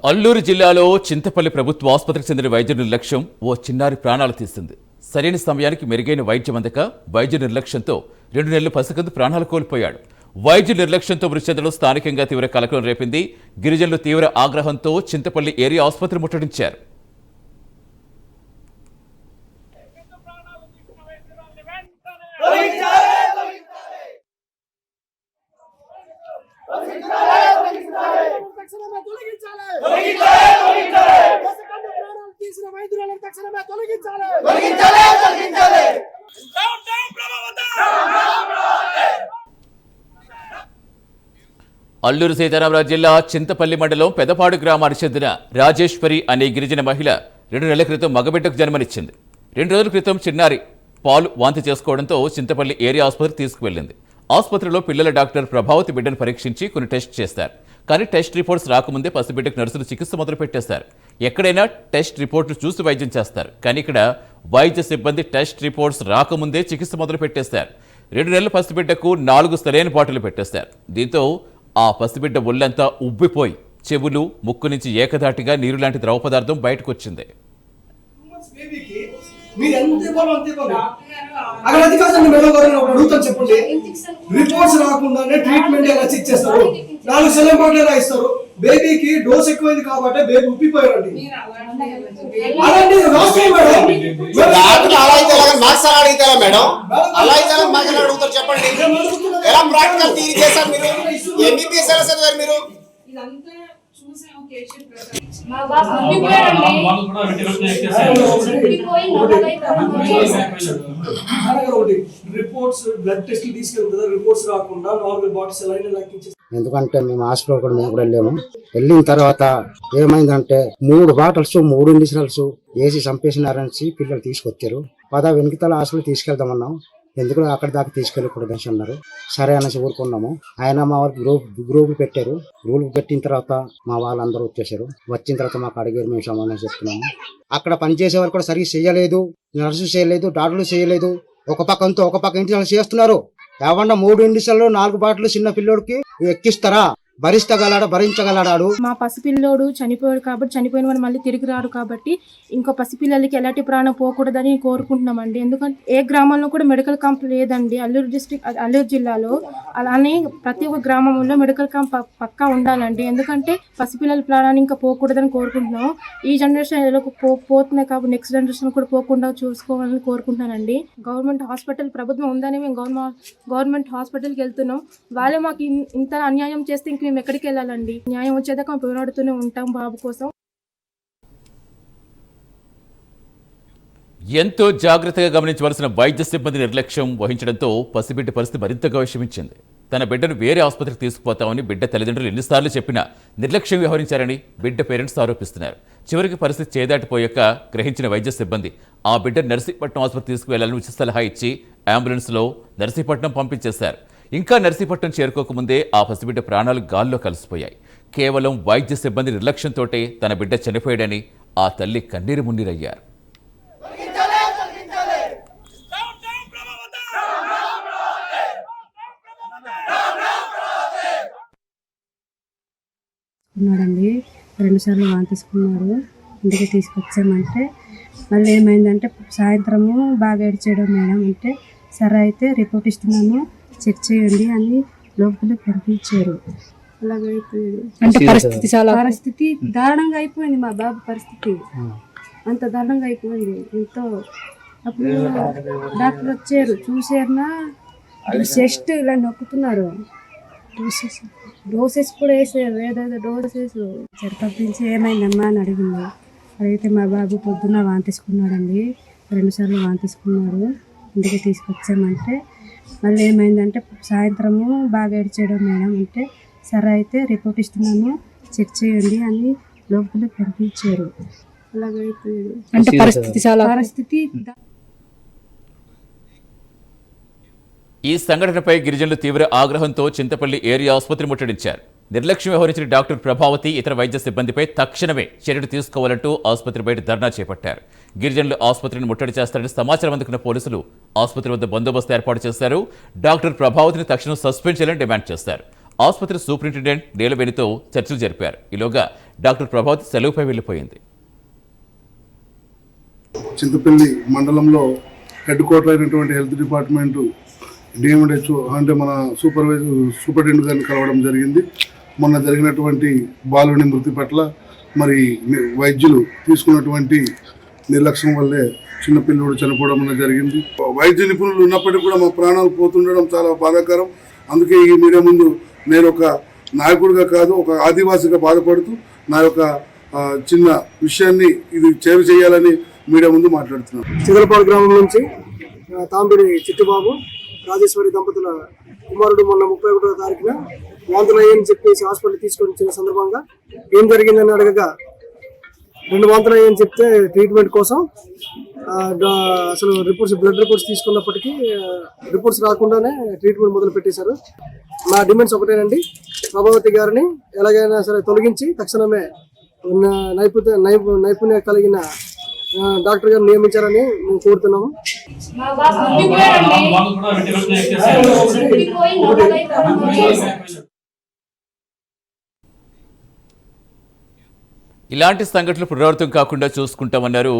అల్లూరు జిల్లాలో చింతపల్లి ప్రభుత్వ ఆసుపత్రికి చెందిన వైద్య నిర్లక్ష్యం ఓ చిన్నారి ప్రాణాలు తీసింది. సరైన సమయానికి మెరుగైన వైద్యం అందక వైద్య నిర్లక్ష్యంతో 2 నెలల పసికందు ప్రాణాలు కోల్పోయాడు. వైద్య నిర్లక్ష్యంతో మృతి చెందడం స్థానికంగా తీవ్ర కలకలం రేపింది. గిరిజనులు తీవ్ర ఆగ్రహంతో చింతపల్లి ఏరియా ఆసుపత్రి ముట్టడించారు. అల్లూరు సీతారామరాజు జిల్లా చింతపల్లి మండలం పెదపాడు గ్రామానికి చెందిన రాజేశ్వరి అనే గిరిజన మహిళ 2 నెలల క్రితం మగబిడ్డకు జన్మనిచ్చింది. 2 రోజుల క్రితం చిన్నారి పాలు వాంతి చేసుకోవడంతో చింతపల్లి ఏరియా ఆసుపత్రికి తీసుకువెళ్లింది. ఆసుపత్రిలో పిల్లల డాక్టర్ ప్రభావతి బిడ్డను పరీక్షించి కొన్ని టెస్ట్ చేస్తారు. కానీ టెస్ట్ రిపోర్ట్స్ రాకముందే పసిబిడ్డకు నర్సులు చికిత్స మొదలు పెట్టేస్తారు. ఎక్కడైనా టెస్ట్ రిపోర్టులు చూసి వైద్యం చేస్తారు, కానీ ఇక్కడ వైద్య సిబ్బంది టెస్ట్ రిపోర్ట్స్ రాకముందే చికిత్స మొదలు పెట్టేస్తారు. 2 నెలల పసిబిడ్డకు 4 సెలైన్ బాటిల్ పెట్టేస్తారు. దీంతో ఆ పసిబిడ్డ ఒళ్ళంతా ఉబ్బిపోయి చెవులు ముక్కు నుంచి ఏకధాటిగా నీరు లాంటి ద్రవ పదార్థం బయటకు వచ్చింది. రిపోర్ట్స్ రాకుండానే ట్రీట్మెంట్ ఎలా చెక్ చేస్తారు? 4 సెలైన్ బాటిల్ ఎలా ఇస్తారు? బేబీకి డోస్ ఎక్కువైంది కాబట్టి బేబీ ఉబ్బిపోయారండి. రిపోర్ట్స్ బ్లడ్ టెస్ట్ తీసుకెళ్తారు, రిపోర్ట్స్ రాకుండా నార్మల్ బాటిల్స్ ఎలా ఎందుకంటే మేము హాస్పిటల్ కూడా మేము కూడా వెళ్ళాము. వెళ్ళిన తర్వాత ఏమైందంటే 3 బాటిల్స్ 3 ఇంజక్షన్స్ వేసి చంపేసినారని పిల్లలు తీసుకొచ్చారు. వెనుకతల హాస్పిటల్ తీసుకెళ్దామన్నాం. ఎందుకు అక్కడ దాకా తీసుకెళ్ళకూడదు అని అన్నారు. సరే అనేసి ఊరుకున్నాము. ఆయన మా వాళ్ళు గ్రూప్ పెట్టారు. గ్రూప్ పెట్టిన తర్వాత మా వాళ్ళందరూ వచ్చేసారు. వచ్చిన తర్వాత మాకు అడిగారు, మేము సమాధానం చెప్తున్నాము. అక్కడ పనిచేసే వాళ్ళు కూడా సరిగ్గా చేయలేదు, నర్సు చేయలేదు, డాక్టర్లు చేయలేదు. ఒక పక్క ఇంటి చేస్తున్నారు. ఏమన్నా 3 ఇండిషన్లు 4 బాటిల్ చిన్న పిల్లోడికి ఎక్కిస్తారా? భరించగలడాడు. మా పసిపిల్లోడు చనిపోయాడు కాబట్టి చనిపోయిన వాడు మళ్ళీ తిరిగి రాడు కాబట్టి ఇంకో పసిపిల్లలకి ఎలాంటి ప్రాణం పోకూడదని కోరుకుంటున్నామండి. ఎందుకంటే ఏ గ్రామంలో కూడా మెడికల్ క్యాంప్ లేదండి. అల్లూరు జిల్లాలో అలానే ప్రతి ఒక్క గ్రామంలో మెడికల్ క్యాంప్ పక్కా ఉండాలండి. ఎందుకంటే పసిపిల్లల ప్రాణాన్ని ఇంకా పోకూడదని కోరుకుంటున్నాం. ఈ జనరేషన్ ఎలా పోతున్నాయి కాబట్టి నెక్స్ట్ జనరేషన్ కూడా పోకుండా చూసుకోవాలని కోరుకుంటున్నానండి. గవర్నమెంట్ హాస్పిటల్ ప్రభుత్వం ఉందని మేము గవర్నమెంట్ హాస్పిటల్కి వెళ్తున్నాం. వాళ్ళే మాకు ఇంత అన్యాయం చేస్తే ఇంక మేము ఎక్కడికి వెళ్ళాలండి? న్యాయం వచ్చేదాకా పోరాడుతూనే ఉంటాం బాబు కోసం. ఎంతో జాగ్రత్తగా గమనించవలసిన వైద్య సిబ్బంది నిర్లక్ష్యం వహించడంతో పసిబిడ్డ పరిస్థితి మరింతగా విషమించింది. తన బిడ్డను వేరే ఆసుపత్రికి తీసుకుపోతామని బిడ్డ తల్లిదండ్రులు ఎన్నిసార్లు చెప్పినా నిర్లక్ష్యం వ్యవహరించారని బిడ్డ పేరెంట్స్ ఆరోపిస్తున్నారు. చివరికి పరిస్థితి చేదాటిపోయాక గ్రహించిన వైద్య సిబ్బంది ఆ బిడ్డ నర్సీపట్నం ఆసుపత్రి తీసుకువెళ్లాలని ఉచిత సలహా ఇచ్చి అంబులెన్స్లో నర్సీపట్నం పంపించేశారు. ఇంకా నర్సీపట్నం చేరుకోకముందే ఆ పసిబిడ్డ ప్రాణాలు గాల్లో కలిసిపోయాయి. కేవలం వైద్య సిబ్బంది నిర్లక్ష్యంతోటే తన బిడ్డ చనిపోయాడని ఆ తల్లి కన్నీరు మున్నీరయ్యారు. ఉన్నాడండి 2 సార్లు వాంతిసుకున్నాడు. ఇంటికి తీసుకొచ్చామంటే మళ్ళీ ఏమైందంటే సాయంత్రము బాగా ఏడ్చాడు మేడం అంటే సరే అయితే రిపోర్ట్ ఇస్తున్నాము చెక్ చేయండి అని లోపల పంపించారు. అలాగైపోయాడు. పరిస్థితి దారుణంగా అయిపోయింది. మా బాబు పరిస్థితి అంత దారుణంగా అయిపోయింది. ఎంతో అప్పుడు డాక్టర్ వచ్చారు, చూసారునా చెస్ట్ ఇలా నొక్కుతున్నారు. డోసెస్ కూడా వేసారు, ఏదేదో డోసెస్ పంపించి ఏమైందమ్మా అని అడిగింది. అడిగితే మా బాబు పొద్దున్న వాంతిసుకున్నాడండి, 2 సార్లు వాంతిసుకున్నాడు. ఇంటికి తీసుకొచ్చామంటే మళ్ళీ ఏమైందంటే సాయంత్రము బాగా ఏడ్చాడు మేడం అంటే సరే అయితే రిపోర్ట్ ఇస్తున్నాము చెక్ చేయండి అని లోపల పంపించారు. అలాగైపోయాడు. అంటే పరిస్థితి ఈ సంఘటనపై గిరిజనులు తీవ్ర ఆగ్రహంతో చింతపల్లి ఏరియా ఆసుపత్రి ముట్టడించారు. నిర్లక్ష్యం వ్యవహరించిన డాక్టర్ ప్రభావతి ఇతర వైద్య సిబ్బందిపై తక్షణమే చర్యలు తీసుకోవాలంటూ ఆసుపత్రి బయట ధర్నా చేపట్టారు. గిరిజనులు ఆసుపత్రిని ముట్టడి చేస్తారని సమాచారం అందుకున్న పోలీసులు ఆసుపత్రి వద్ద బందోబస్తు ఏర్పాటు చేశారు. డాక్టర్ ప్రభావతిని తక్షణం సస్పెండ్ చేయాలని డిమాండ్ చేశారు. ఆసుపత్రి సూపరింటెండెంట్ నీలవేణితో చర్చలు జరిపారు. ఈలోగా డాక్టర్ ప్రభావతి సెలవుపై వెళ్లిపోయింది. చింతపల్లి మండలంలో హెడ్ క్వార్టర్ అయినటువంటి హెల్త్ డిపార్ట్మెంట్ డిఎండ్హెచ్ఓ అంటే మన సూపరింటెండెంట్ గారిని కలవడం జరిగింది. మొన్న జరిగినటువంటి బాలుని మృతి పట్ల మరి వైద్యులు తీసుకున్నటువంటి నిర్లక్ష్యం వల్లే చిన్నపిల్లడు చనిపోవడం అనేది జరిగింది. వైద్య నిపుణులు ఉన్నప్పటికీ కూడా మా ప్రాణాలు పోతుండడం చాలా బాధాకరం. అందుకే ఈ మీడియా ముందు నేను ఒక నాయకుడిగా కాదు, ఒక ఆదివాసిగా బాధపడుతూ నా యొక్క చిన్న విషయాన్ని ఇది చేయాలని మీడియా ముందు మాట్లాడుతున్నాను. చిదలపాడు గ్రామం నుంచి తాంబిడి చిట్టుబాబు రాజేశ్వరి దంపతుల కుమారుడు మొన్న 31వ తారీఖున వాంతులయ్యని చెప్పేసి హాస్పిటల్ తీసుకొని వచ్చిన సందర్భంగా ఏం జరిగిందని అడగగా 2 వాంతులయ్యని చెప్తే ట్రీట్మెంట్ కోసం అసలు బ్లడ్ రిపోర్ట్స్ తీసుకున్నప్పటికీ రిపోర్ట్స్ రాకుండానే ట్రీట్మెంట్ మొదలు పెట్టేశారు. నా డిమాండ్స్ ఒకటేనండి, ప్రభావతి గారిని ఎలాగైనా సరే తొలగించి తక్షణమే నైపుణ్యం కలిగిన డాక్టర్ గారు నియమించారని మేము కోరుతున్నాము. ఇలాంటి సంఘటనలు పునరావృతం కాకుండా చూసుకుంటామన్నారు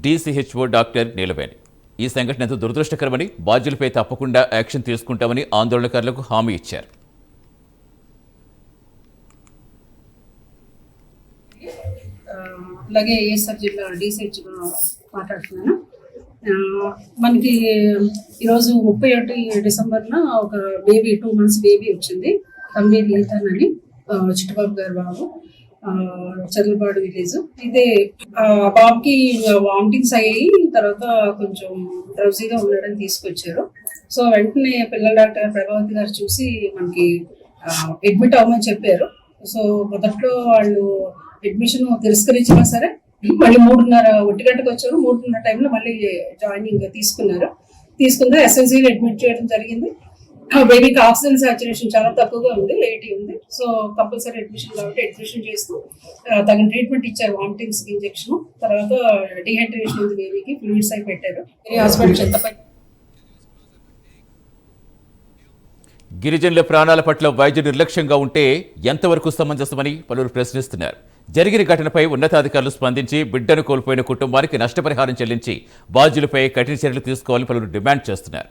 డీసీహెచ్ఓ డాక్టర్ నీలవేణి. ఈ సంఘటన ఎంతో దురదృష్టకరమని, బాధ్యులపై తప్పకుండా యాక్షన్ తీసుకుంటామని ఆందోళనకారులకు హామీ ఇచ్చారు. అలాగే ఏఎస్ఆర్ జిల్లా డీసీహెచ్ఓ మాట్లాడుతున్నాను. మనకి ఈరోజు 31 డిసెంబర్న ఒక బేబీ 2 months బేబీ వచ్చింది. తంబేలి ఈతన్ అని చిట్టుబాబు గారు బాబు, చదలపాడు విలేజ్. ఇదే బాబుకి వామిటింగ్స్ అయ్యాయి, తర్వాత కొంచెం డ్రౌజీగా ఉండడం తీసుకొచ్చారు. సో వెంటనే పిల్లల డాక్టర్ ప్రభావతి గారు చూసి మనకి అడ్మిట్ అవ్వమని చెప్పారు. సో మొదట్లో వాళ్ళు అడ్మిషన్ తిరస్కరించినా సరే మళ్ళీ 3:30 గంటకు వచ్చారు. 3:30 టైంలో మళ్ళీ జాయినింగ్ తీసుకుందా ఎస్ఎన్సీలో అడ్మిట్ చేయడం జరిగింది. బేబీకి ఆక్సిజన్ సాచురేషన్ చాలా తక్కువగా ఉంది, 80 ఉంది. సో కంపల్సరీ అడ్మిషన్ కాబట్టి అడ్మిషన్ చేస్తూ తగిన ట్రీట్మెంట్ ఇచ్చారు. వామిటింగ్స్ ఇంజెక్షన్, తర్వాత డిహైడ్రేషన్ ఉంది బేబీకి, ఫ్లూయిడ్స్ అయి పెట్టారు. హాస్పిటల్ చింతపల్లి. గిరిజనుల ప్రాణాల పట్ల వైద్యులు నిర్లక్ష్యంగా ఉంటే ఎంతవరకు సమంజసమని పలువురు ప్రశ్నిస్తున్నారు. జరిగిన ఘటనపై ఉన్నతాధికారులు స్పందించి బిడ్డను కోల్పోయిన కుటుంబానికి నష్టపరిహారం చెల్లించి బాధ్యులపై కఠిన చర్యలు తీసుకోవాలని పలువురు డిమాండ్ చేస్తున్నారు.